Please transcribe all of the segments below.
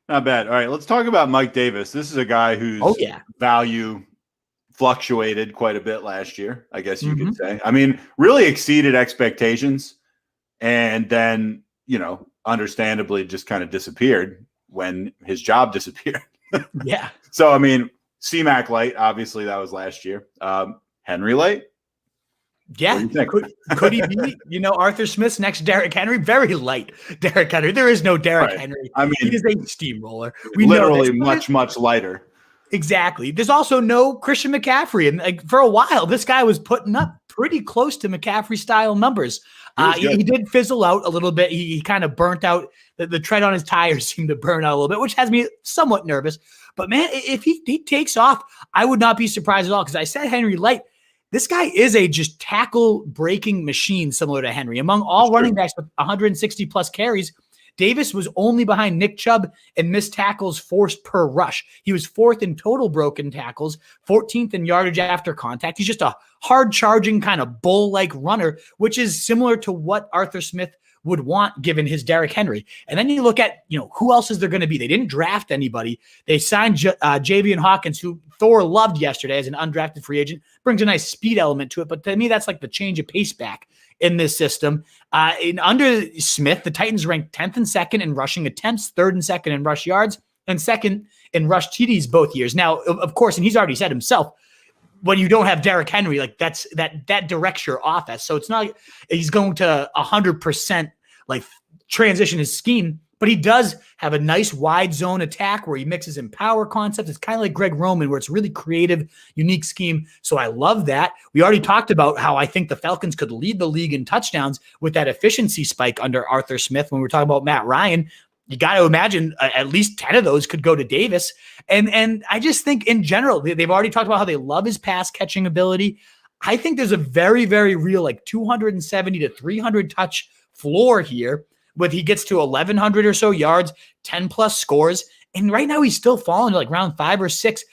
Not bad. All right, let's talk about Mike Davis. This is a guy Oh whose yeah. value fluctuated quite a bit last year, I guess you could Hmm. say. I mean, really exceeded expectations and then, understandably just kind of disappeared when his job disappeared. Yeah. So, I mean, CMAC light, obviously that was last year. Henry light, what Yeah. do you think? Could he be, Arthur Smith's next Derrick Henry? Very light Derrick Henry. There is no Derrick Right. Henry. I He mean, is a steamroller. We know this. literally But much, much lighter. exactly. There's also no Christian McCaffrey. And like for a while, this guy was putting up pretty close to McCaffrey style numbers. He was He good. did fizzle out a little bit. He kind of burnt out. The tread on his tires seemed to burn out a little bit, which has me somewhat nervous. But man, if he takes off, I would not be surprised at all because I said Henry Light. This guy is a just tackle breaking machine similar to Henry. Among all running backs with 160 plus carries, Davis was only behind Nick Chubb in missed tackles forced per rush. He was fourth in total broken tackles, 14th in yardage after contact. He's just a hard charging kind of bull like runner, which is similar to what Arthur Smith would want given his Derrick Henry. And then you look at, who else is there going to be? They didn't draft anybody. They signed Javian Hawkins, who Thor loved yesterday as an undrafted free agent, brings a nice speed element to it. But to me, that's like the change of pace back in this system. Under Smith, the Titans ranked 10th and 2nd in rushing attempts, 3rd and 2nd in rush yards, and 2nd in rush TDs both years. Now, of course, and he's already said himself, when you don't have Derrick Henry, like that directs your offense. So it's not like he's going to 100% like transition his scheme, but he does have a nice wide zone attack where he mixes in power concepts. It's kind of like Greg Roman, where it's really creative, unique scheme. So I love that. We already talked about how I think the Falcons could lead the league in touchdowns with that efficiency spike under Arthur Smith. When we were talking about Matt Ryan, you got to imagine at least 10 of those could go to Davis. And I just think in general, they've already talked about how they love his pass catching ability. I think there's a very, very real like 270 to 300 touch floor here with he gets to 1,100 or so yards, 10 plus scores. And right now he's still falling to like round 5 or 6.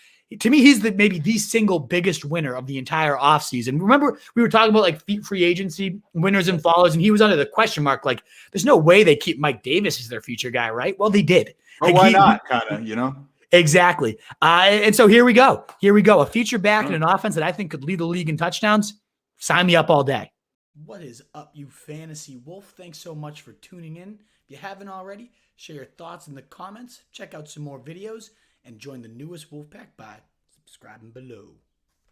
To me, he's maybe the single biggest winner of the entire offseason. Remember, we were talking about like free agency winners and followers, and he was under the question mark. Like, there's no way they keep Mike Davis as their future guy, right? Well, they did. Or Like, why not, kind of. Exactly. And so here we go. Here we go. A feature back in an offense that I think could lead the league in touchdowns. Sign me up all day. What is up, you fantasy wolf? Thanks so much for tuning in. If you haven't already, share your thoughts in the comments, check out some more videos, and join the newest Wolfpack by subscribing below.